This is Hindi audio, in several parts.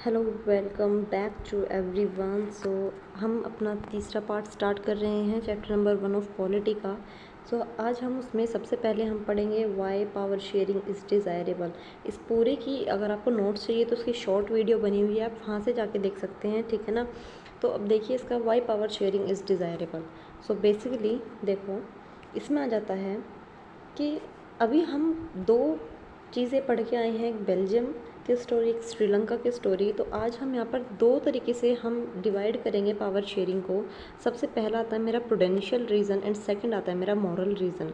Hello, welcome back to everyone. So हम अपना तीसरा पार्ट स्टार्ट कर रहे हैं चैप्टर नंबर 1 ऑफ पॉलिटी का। सो आज हम उसमें सबसे पहले हम पढ़ेंगे why power sharing is desirable. इस पूरे की अगर आपको नोट्स चाहिए तो उसकी शॉर्ट वीडियो बनी हुई है, आप वहाँ से जाके देख सकते हैं, ठीक है ना। तो अब देखिए इसका why power sharing is desirable. So basically देखो, इसमें आ जाता है कि अभी हम दो चीज़ें पढ़ के आए हैं, एक बेल्जियम की स्टोरी, एक श्रीलंका की स्टोरी। तो आज हम यहाँ पर दो तरीके से हम डिवाइड करेंगे पावर शेयरिंग को। सबसे पहला आता है मेरा प्रूडेंशियल रीज़न एंड सेकंड आता है मेरा मॉरल रीज़न।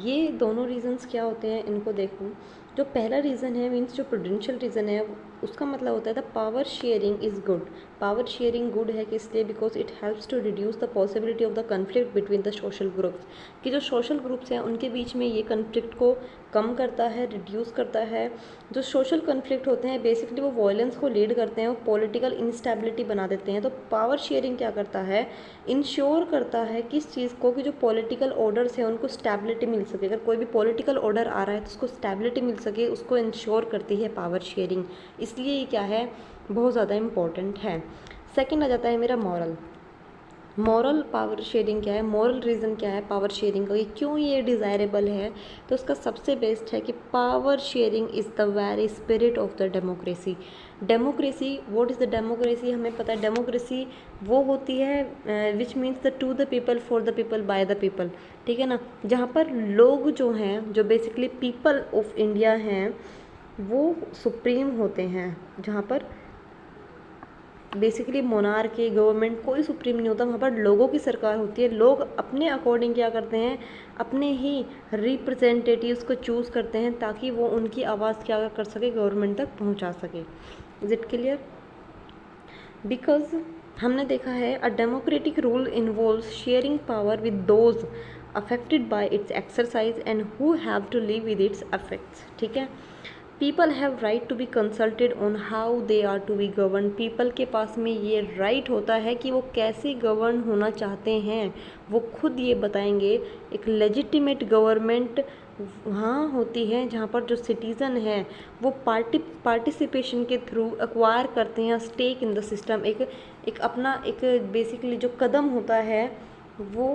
ये दोनों रीज़न्स क्या होते हैं इनको देखो। जो पहला रीज़न है मीन्स जो प्रूडेंशियल रीज़न है उसका मतलब होता है the power sharing is good. Power sharing good है कि इसलिए because it helps to reduce the possibility of the conflict between the social groups. कि जो सोशल ग्रुप्स हैं उनके बीच में ये कन्फ्लिक्ट को कम करता है, रिड्यूस करता है। जो सोशल कन्फ्लिक्ट होते हैं बेसिकली वो वायलेंस को लीड करते हैं और पॉलिटिकल इंस्टेबिलिटी बना देते हैं। तो पावर शेयरिंग क्या करता है, इंश्योर करता है किस चीज़ को कि जो पॉलिटिकल ऑर्डर्स हैं उनको स्टेबिलिटी मिल सके। अगर कोई भी पॉलिटिकल ऑर्डर आ रहा है तो उसको स्टेबिलिटी मिल सके, उसको इंश्योर करती है पावर शेयरिंग। इसलिए ये क्या है, बहुत ज़्यादा इम्पॉर्टेंट है। सेकेंड आ जाता है मेरा मॉरल। मॉरल पावर शेयरिंग क्या है, मॉरल रीज़न क्या है पावर शेयरिंग का, क्यों ये डिज़ायरेबल है। तो उसका सबसे बेस्ट है कि power sharing is the very spirit of the democracy. Democracy, what is the democracy, हमें पता है डेमोक्रेसी वो होती है which means the two the people for the people by the people, ठीक है ना। जहाँ पर लोग जो हैं, जो बेसिकली पीपल ऑफ इंडिया हैं, वो सुप्रीम होते हैं। जहाँ पर बेसिकली मोनार्की गवर्नमेंट कोई सुप्रीम नहीं होता, वहाँ पर लोगों की सरकार होती है। लोग अपने अकॉर्डिंग क्या करते हैं, अपने ही रिप्रेजेंटेटिव्स को चूज़ करते हैं ताकि वो उनकी आवाज़ क्या कर सके, गवर्नमेंट तक पहुँचा सके। Is it clear? बिकॉज हमने देखा है a democratic rule involves sharing power with those affected by its exercise and who have to live with its affects, ठीक है। People have right to be consulted on how they are to be govern. People के पास में ये राइट होता है कि वो कैसे गवर्न होना चाहते हैं, वो खुद ये बताएंगे। एक लेजिटिमेट गवर्नमेंट वहाँ होती है जहाँ पर जो सिटीज़न है वो पार्टिसिपेशन के थ्रू एक्वायर करते हैं स्टेक इन द सिस्टम। एक अपना एक बेसिकली जो कदम होता है वो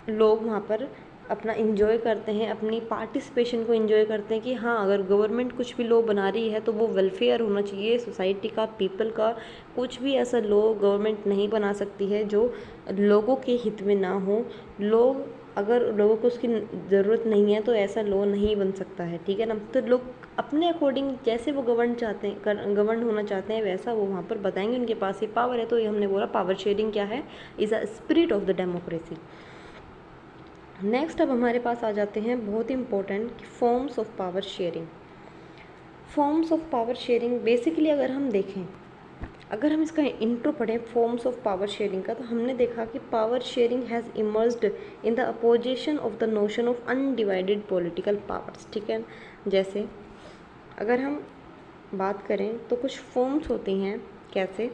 लोग वहाँ पर अपना इंजॉय करते हैं, अपनी पार्टिसिपेशन को इंजॉय करते हैं कि हाँ अगर गवर्नमेंट कुछ भी लॉ बना रही है तो वो वेलफेयर होना चाहिए सोसाइटी का, पीपल का। कुछ भी ऐसा लॉ गवर्नमेंट नहीं बना सकती है जो लोगों के हित में ना हो। लोग अगर लोगों को उसकी ज़रूरत नहीं है तो ऐसा लॉ नहीं बन सकता है, ठीक है ना। तो लोग अपने अकॉर्डिंग जैसे वो गवर्न होना चाहते हैं वैसा वो वहाँ पर बताएंगे, उनके पास ये पावर है। तो ये हमने बोला पावर शेयरिंग क्या है, is a spirit of the democracy. Next अब हमारे पास आ जाते हैं बहुत ही important forms of power sharing. Forms of power sharing basically अगर हम देखें, अगर हम इसका इंट्रो पढ़ें फॉर्म्स ऑफ पावर शेयरिंग का, तो हमने देखा कि power sharing has emerged in the opposition of the notion of undivided political powers, ठीक है। जैसे अगर हम बात करें तो कुछ फॉर्म्स होती हैं, कैसे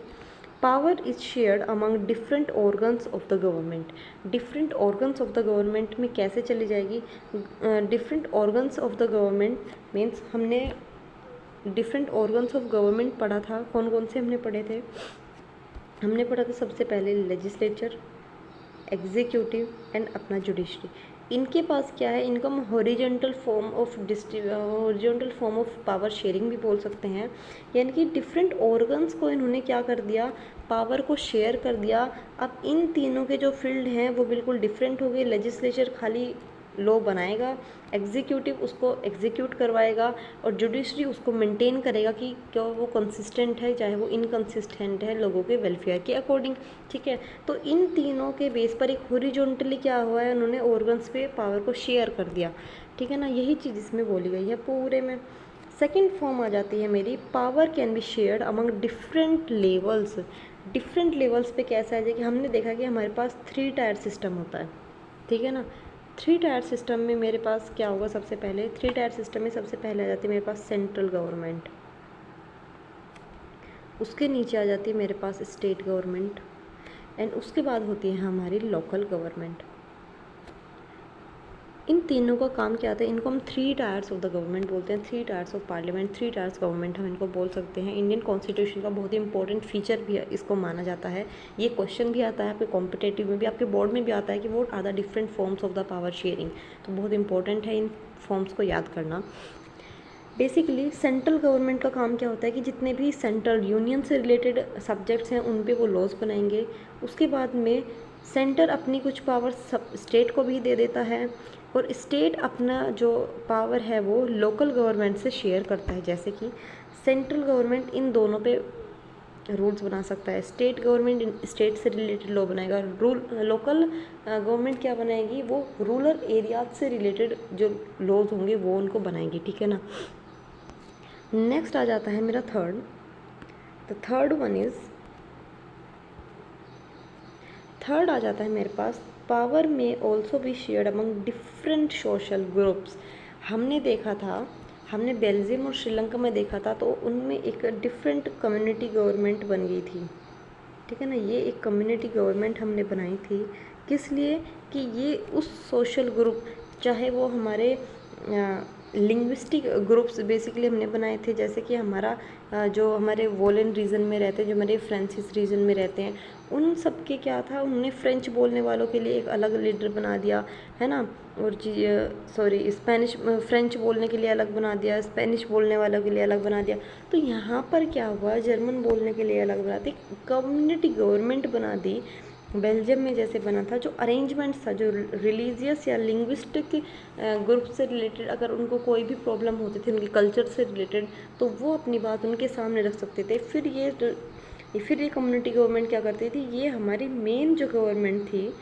power is shared among different organs of the government. Different organs of the government में कैसे चली जाएगी, different organs of the government means हमने डिफरेंट ऑर्गन्स ऑफ गवर्नमेंट पढ़ा था, कौन कौन से हमने पढ़े थे। हमने पढ़ा था सबसे पहले लेजिस्लेचर, एग्जीक्यूटिव एंड अपना जुडिशरी। इनके पास क्या है, इनको हम horizontal form of power sharing भी बोल सकते हैं। यानी कि डिफरेंट ऑर्गन्स को इन्होंने क्या कर दिया, पावर को शेयर कर दिया। अब इन तीनों के जो फील्ड हैं वो बिल्कुल डिफरेंट हो गए। लेजिस्लेचर खाली लॉ बनाएगा, एग्जीक्यूटिव उसको एग्जीक्यूट करवाएगा और जुडिशरी उसको मेंटेन करेगा कि क्या वो कंसिस्टेंट है, चाहे वो इनकंसिस्टेंट है लोगों के वेलफेयर के अकॉर्डिंग, ठीक है। तो इन तीनों के बेस पर एक हॉरिजॉन्टली क्या हुआ है, उन्होंने ऑर्गन्स पे पावर को शेयर कर दिया, ठीक है ना। यही चीज़ इसमें बोली गई है पूरे में। सेकेंड फॉर्म आ जाती है मेरी, power can be shared among different levels. Different levels पे कैसा है कि हमने देखा कि हमारे पास 3 टायर सिस्टम होता है, ठीक है ना। 3 टायर सिस्टम में मेरे पास क्या होगा, सबसे पहले 3 टायर सिस्टम में सबसे पहले आ जाती है मेरे पास सेंट्रल गवर्नमेंट, उसके नीचे आ जाती है मेरे पास स्टेट गवर्नमेंट एंड उसके बाद होती है हमारी लोकल गवर्नमेंट। इन तीनों का काम क्या आता है, इनको हम 3 टायर्स ऑफ द गवर्नमेंट बोलते हैं, 3 tyres of parliament, 3 tyres government हम इनको बोल सकते हैं। इंडियन कॉन्स्टिट्यूशन का बहुत ही इंपॉर्टेंट फीचर भी इसको माना जाता है। ये क्वेश्चन भी आता है आपके कॉम्पिटेटिव में भी, आपके बोर्ड में भी आता है कि what are the different forms of the power sharing. तो बहुत इंपॉर्टेंट है इन फॉर्म्स को याद करना। बेसिकली सेंट्रल गवर्नमेंट का काम क्या होता है कि जितने भी सेंट्रल यूनियन से रिलेटेड सब्जेक्ट्स हैं उन पे वो लॉज बनाएंगे। उसके बाद में सेंटर अपनी कुछ पावर सब स्टेट को भी दे देता है, और स्टेट अपना जो पावर है वो लोकल गवर्नमेंट से शेयर करता है। जैसे कि सेंट्रल गवर्नमेंट इन दोनों पे रूल्स बना सकता है, स्टेट गवर्नमेंट स्टेट से रिलेटेड लॉ बनाएगा, लोकल गवर्नमेंट क्या बनाएगी, वो रूरल एरियाज से रिलेटेड जो लॉज होंगे वो उनको बनाएगी, ठीक है ना। नेक्स्ट आ जाता है मेरा third. The third one is, third आ जाता है मेरे पास, पावर में also be shared among different social groups. हमने देखा था, हमने बेल्जियम और श्रीलंका में देखा था, तो उनमें एक डिफरेंट कम्युनिटी गवर्नमेंट बन गई थी, ठीक है ना। ये एक कम्युनिटी गवर्नमेंट हमने बनाई थी, किस लिए कि ये उस सोशल ग्रुप, चाहे वो हमारे लिंग्विस्टिक ग्रुप्स बेसिकली हमने बनाए थे, जैसे कि हमारा जो हमारे वोलन रीजन में रहते हैं, जो हमारे फ्रांसीस रीजन में रहते हैं, उन सब के क्या था, उन्होंने फ्रेंच बोलने वालों के लिए एक अलग लीडर बना दिया है ना, और स्पेनिश फ्रेंच बोलने के लिए अलग बना दिया, स्पेनिश बोलने वालों के लिए अलग बना दिया। तो यहाँ पर क्या हुआ, जर्मन बोलने के लिए अलग बना दी, कम्युनिटी गवर्नमेंट बना दी। बेल्जियम में जैसे बना था, जो अरेंजमेंट्स था, जो रिलीजियस या लिंग्विस्टिक ग्रुप से रिलेटेड अगर उनको कोई भी प्रॉब्लम होती थी उनके कल्चर से रिलेटेड, तो वो अपनी बात उनके सामने रख सकते थे। फिर ये कम्युनिटी गवर्नमेंट क्या करती थी, ये हमारी मेन जो गवर्नमेंट थी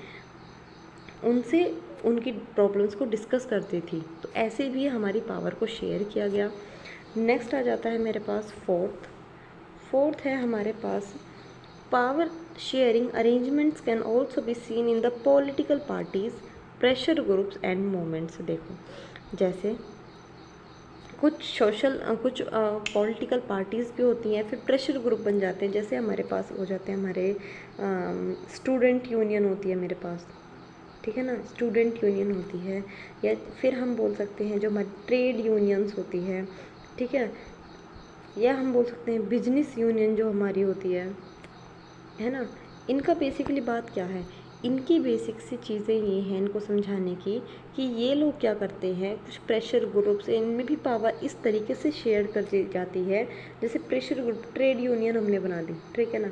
उनसे उनकी प्रॉब्लम्स को डिस्कस करती थी। तो ऐसे भी हमारी पावर को शेयर किया गया। नेक्स्ट आ जाता है मेरे पास फोर्थ है हमारे पास, power sharing arrangements can also be seen in the political parties, pressure groups and movements। देखो जैसे कुछ पॉलिटिकल पार्टीज़ भी होती हैं, फिर प्रेशर ग्रुप बन जाते हैं। जैसे हमारे पास हो जाते हैं, हमारे स्टूडेंट यूनियन होती है मेरे पास, ठीक है ना, स्टूडेंट यूनियन होती है, या फिर हम बोल सकते हैं जो हमारी ट्रेड यूनियंस होती है, ठीक है, या हम बोल सकते हैं बिजनेस यूनियन जो हमारी होती है ना। इनका बेसिकली बात क्या है, इनकी बेसिक सी चीज़ें ये हैं इनको समझाने की कि ये लोग क्या करते हैं, कुछ प्रेशर ग्रुप्स, इनमें भी पावर इस तरीके से शेयर कर दी जाती है। जैसे प्रेशर ग्रुप, ट्रेड यूनियन हमने बना दी, ठीक है ना,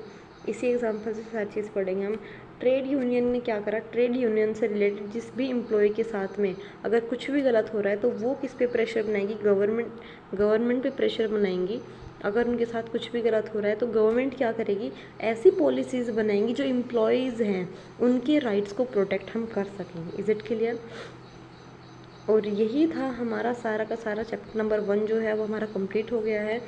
इसी एग्जांपल से सारी चीज़ पढ़ेंगे हम। ट्रेड यूनियन ने क्या करा, ट्रेड यूनियन से रिलेटेड जिस भी एम्प्लॉय के साथ में अगर कुछ भी गलत हो रहा है तो वो किस पे प्रेशर बनाएगी, गवर्नमेंट पे प्रेशर बनाएंगी। अगर उनके साथ कुछ भी गलत हो रहा है तो गवर्नमेंट क्या करेगी, ऐसी पॉलिसीज़ बनाएंगी जो एम्प्लॉयज़ हैं उनके राइट्स को प्रोटेक्ट हम कर सकें। Is it clear. और यही था हमारा सारा का सारा चैप्टर नंबर 1 जो है वो हमारा कंप्लीट हो गया है।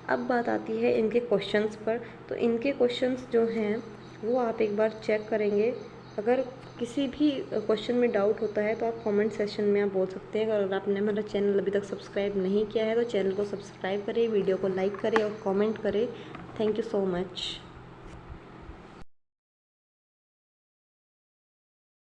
अब बात आती है इनके क्वेश्चंस पर। तो इनके क्वेश्चंस जो हैं वो आप एक बार चेक करेंगे। अगर किसी भी क्वेश्चन में डाउट होता है तो आप कमेंट सेक्शन में आप बोल सकते हैं। अगर आपने हमारा चैनल अभी तक सब्सक्राइब नहीं किया है तो चैनल को सब्सक्राइब करें, वीडियो को लाइक करें और कमेंट करें। Thank you so much.